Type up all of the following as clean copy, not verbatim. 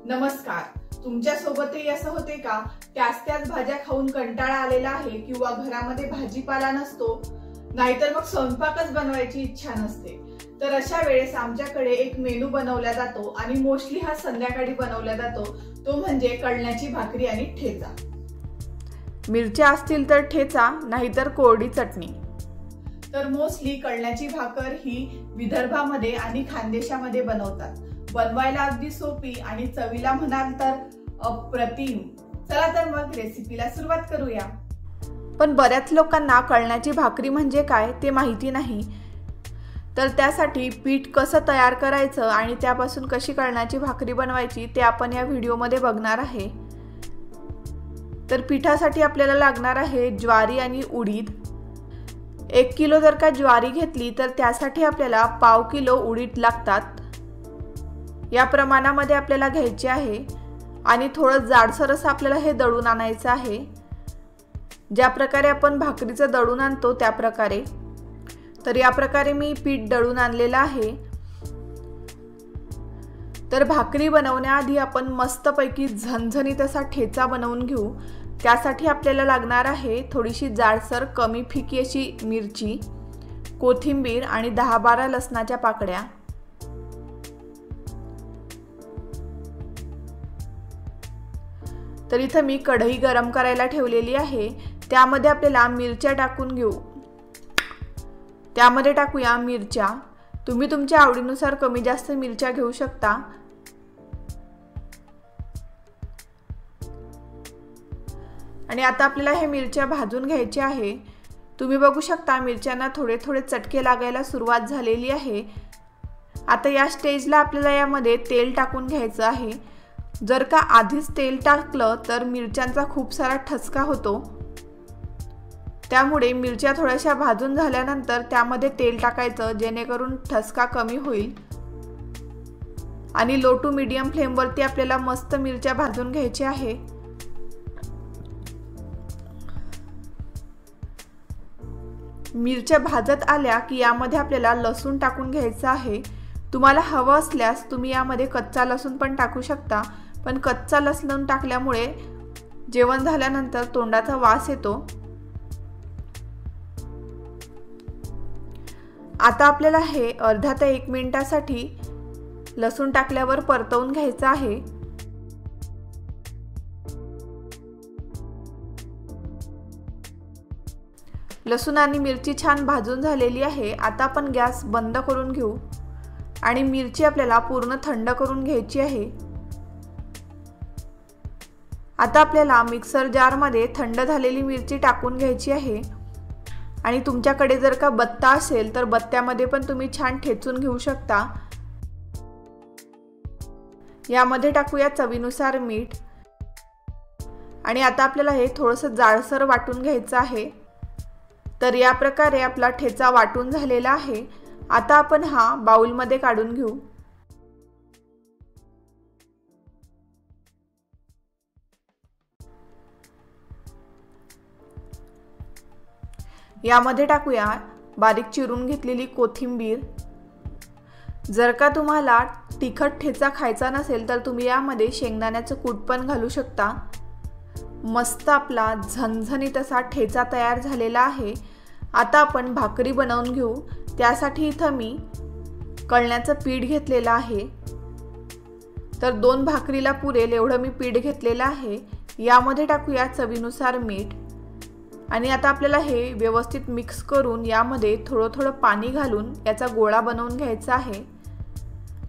नमस्कार. तुमच्या सोबतही असं होते का? त्याच भाज्या खाऊन कंटाळा आलेला आहे किंवा घरामध्ये भाजीपाला नसतो, नाहीतर मग स्वयंपाकच बनवायची इच्छा नसते. तर अशा वेळेस आमच्याकडे एक मेनू बनवला जातो आणि मोस्टली हा संध्याकाळी बनवला जातो, तो म्हणजे कळण्याची भाकरी आणि ठेचा. मिरच्या असतील तर ठेचा, नाहीतर कोरडी चटणी. तर मोस्टली कळण्याची भाकर ही विदर्भामध्ये आणि खानदेशामध्ये बनवतात. बनवायला अगदी सोपी आणि चवीला म्हणाल तर अप्रतिम. चला तर मग रेसिपीला सुरुवात करूया. पण बऱ्याच लोकांना कळण्याची भाकरी म्हणजे काय ते माहिती नाही. तर त्यासाठी पीठ कसं तयार करायचं आणि त्यापासून कशी कळण्याची भाकरी बनवायची ते आपण या व्हिडिओमध्ये बघणार आहे. तर पिठासाठी आपल्याला लागणार आहे ज्वारी आणि उडीद. 1 किलो जर का ज्वारी घेतली तर त्यासाठी आपल्याला पाव किलो उडीद लागतात. या प्रमाणामध्ये आपल्याला घ्यायचे आहे आणि थोडं जाडसर असं आपल्याला हे दळून आणायचं आहे. ज्या प्रकारे आपण भाकरीचं दळून आणतो त्या प्रकारे. तर या प्रकारे मी पीठ दळून आणलेलं आहे. तर भाकरी बनवण्याआधी आपण मस्तपैकी झणझणीत असा ठेचा बनवून घेऊ. त्यासाठी आपल्याला लागणार आहे थोडीशी जाडसर कमी फिकी अशी मिरची, कोथिंबीर आणि 10-12 लसणाच्या पाकळ्या. तर इथं मी कढई गरम करायला ठेवलेली आहे. त्यामध्ये आपल्याला मिरच्या टाकून घेऊ. त्यामध्ये टाकूया मिरच्या. तुम्ही तुमच्या आवडीनुसार कमी जास्त मिरच्या घेऊ शकता. आणि आता आपल्याला हे मिरच्या भाजून घ्यायचे आहे. तुम्ही बघू शकता मिरच्यांना थोडे थोडे चटके लागायला सुरुवात झालेली आहे. आता या स्टेजला आपल्याला यामध्ये तेल टाकून घ्यायचं आहे. जर का आधीच तेल टाकलं तर मिरच्यांचा खूप सारा ठसका होतो. त्यामुळे मिरच्या थोड्याशा भाजून झाल्यानंतर त्यामध्ये तेल टाकायचं, जेणेकरून ठसका कमी होईल. आणि लो टू मीडियम फ्लेमवरती आपल्याला मस्त मिरच्या भाजून घ्यायच्या आहे. मिरच्या भाजत आल्या की यामध्ये आपल्याला लसूण टाकून घ्यायचं आहे. तुम्हाला हवं असल्यास तुम्ही यामध्ये कच्चा लसूण पण टाकू शकता, पण कच्चा लसूण टाकल्यामुळे जेवण झाल्यानंतर तोंडाचा वास येतो. आता आपल्याला हे अर्धा ते 1 मिनिटासाठी लसूण टाकल्यावर परतवून घ्यायचं आहे. लसूण आणि मिरची छान भाजून झालेली आहे. आता आपण गॅस बंद करून घेऊ आणि मिरची आपल्याला पूर्ण थंड करून घ्यायची आहे. आता आपल्याला मिक्सर जारमध्ये थंड झालेली मिरची टाकून घ्यायची आहे. आणि तुमच्याकडे जर का बत्ता असेल तर बत्त्यामध्ये पण तुम्ही छान ठेचून घेऊ शकता. यामध्ये टाकूया चवीनुसार मीठ. आणि आता आपल्याला हे थोडंसं जाडसर वाटून घ्यायचं आहे. तर या प्रकारे आपला ठेचा वाटून झालेला आहे. आता आपण हा बाउलमध्ये काढून घेऊ. यामध्ये टाकूया बारीक चिरून घेतलेली कोथिंबीर. जर का तुम्हाला तिखट ठेचा खायचा नसेल तर तुम्ही यामध्ये शेंगदाण्याचं कूट पण घालू शकता. मस्त आपला झणझणीत असा ठेचा तयार झालेला आहे. आता आपण भाकरी बनवून घेऊ. त्यासाठी इथं मी कळण्याचं पीठ घेतलेलं आहे. तर 2 भाकरीला पुरेल एवढं मी पीठ घेतलेलं आहे. यामध्ये टाकूया चवीनुसार मीठ. आणि आता आपल्याला हे व्यवस्थित मिक्स करून यामध्ये थोडं थोडं पाणी घालून याचा गोळा बनवून घ्यायचा आहे.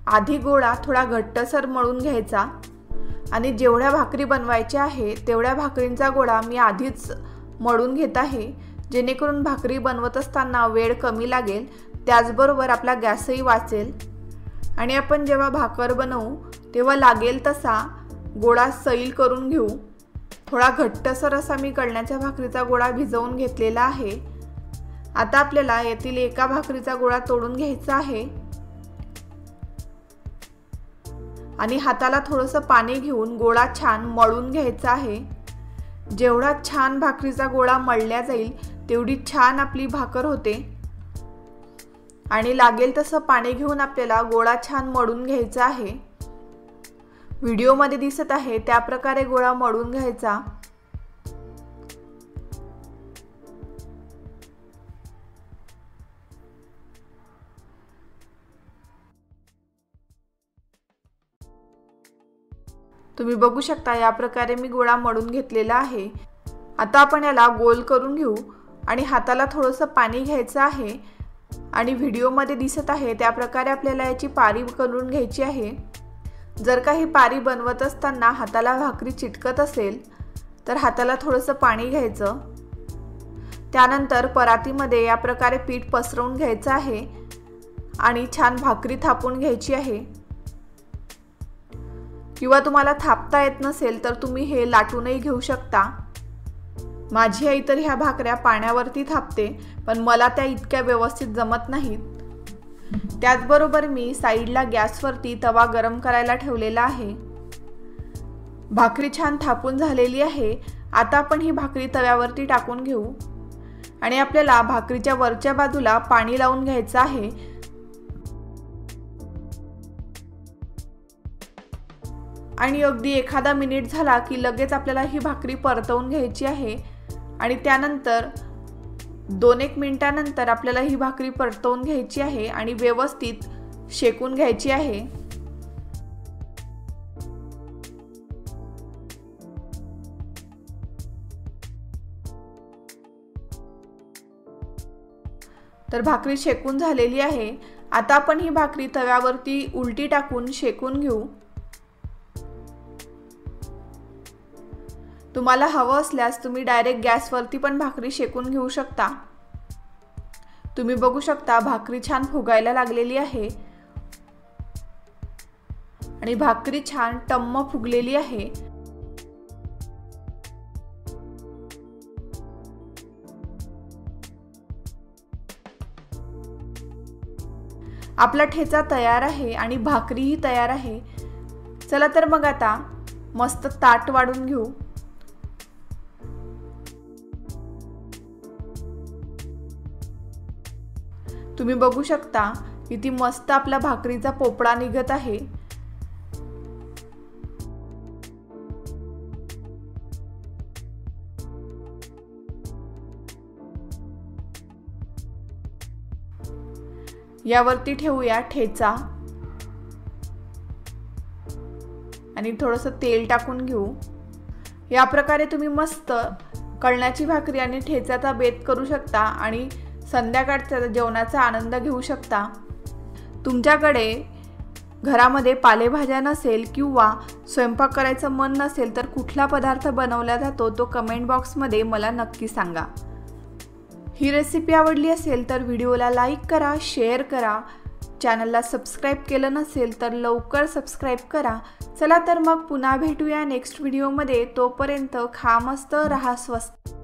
आधी गोळा थोडा घट्टसर मळून घ्यायचा आणि जेवढ्या भाकरी बनवायच्या आहे तेवढ्या भाकरींचा गोळा मी आधीच मळून घेत आहे, जेणेकरून भाकरी बनवत असताना वेळ कमी लागेल. त्याचबरोबर आपला गॅसही वाचेल. आणि आपण जेव्हा भाकर बनवू तेव्हा लागेल तसा गोळा सैल करून घेऊ. थोडा घट्टसर असा मी कळण्याच्या भाकरीचा गोळा भिजवून घेतलेला आहे. आता आपल्याला यातील एका भाकरीचा गोळा तोडून घ्यायचा आहे आणि हाताला थोडंसं पाणी घेऊन गोळा छान मळून घ्यायचा आहे. जेवढा छान भाकरीचा गोळा मळल्या जाईल तेवढी छान आपली भाकर होते. आणि लागेल तसं पाणी घेऊन आपल्याला गोळा छान मळून घ्यायचा आहे. व्हिडिओमध्ये दिसत आहे त्या प्रकारे गोळा मळून घ्यायचा। तुम्ही बघू शकता या प्रकारे मी गोळा मळून घेतलेला आहे। आता आपण याला गोल करून घेऊ आणि हाताला थोडंसं पाणी घ्यायचं आहे आणि व्हिडिओमध्ये दिसत आहे त्या प्रकारे आपल्याला याची पारी करून घ्यायची आहे। जर काही पारी बनवत असताना हाताला भाकरी चिटकत असेल तर हाताला थोडंसं पाणी घ्यायचं। त्यानंतर परातीमध्ये या प्रकारे पीठ पसरवून घ्यायचं आहे आणि छान भाकरी थापून घ्यायची आहे। किंवा तुम्हाला थापता येत नसेल तर तुम्ही हे लाटूनही घेऊ शकता। माझी आई तर ह्या भाकऱ्या पाण्यावरती थापते, पण मला त्या इतक्या व्यवस्थित जमत नाहीत। त्याचबरोबर मी साईडला गॅसवरती तवा गरम करायला ठेवलेला आहे। भाकरी छान थापून झालेली आहे। आता आपण ही भाकरी तव्यावरती टाकून घेऊ आणि आपल्याला भाकरीच्या वरच्या बाजूला पाणी लावून घ्यायचं आहे। आणि अगदी एखादा मिनिट झाला की लगेच आपल्याला ही भाकरी परतवून घ्यायची आहे आणि त्यानंतर 2-1 मिनिटांनंतर आपल्याला ही भाकरी परतवून घ्यायची आहे आणि व्यवस्थित शेकून घ्यायची आहे। तर भाकरी शेकून झालेली आहे। आता आपण ही भाकरी तव्यावरती उलटी टाकून शेकून घेऊ। तुम्हाला हवं असल्यास तुम्ही डायरेक्ट गॅसवरती पण भाकरी शेकून घेऊ शकता। तुम्ही बघू शकता भाकरी छान फुगायला लागलेली आहे आणि भाकरी छान टम्म फुगलेली आहे। आपला ठेचा तयार आहे आणि भाकरीही तयार आहे। चला तर मग आता मस्त ताट वाढून घेऊ। तुम्ही बघू शकता किती मस्त आपला भाकरीचा पोपळा निघत आहे। यावरती ठेवूया ठेचा आणि थोडंसं तेल टाकून घेऊ। या प्रकारे तुम्ही मस्त कळण्याची भाकरी आणि ठेचाचा बेत करू शकता आणि संध्याकाळच्या जेवणाचा आनंद घेऊ शकता। तुमच्याकडे घरामध्ये पालेभाज्या नसेल किंवा स्वयंपाक करायचं मन नसेल तर कुठला पदार्थ बनवला जातो तो कमेंट बॉक्समध्ये मला नक्की सांगा। ही रेसिपी आवडली असेल तर व्हिडिओला लाईक करा, शेअर करा। चॅनलला सबस्क्राईब केलं नसेल तर लवकर सबस्क्राईब करा। चला तर मग पुन्हा भेटूया नेक्स्ट व्हिडिओमध्ये। तोपर्यंत खा मस्त, रहा स्वस्त।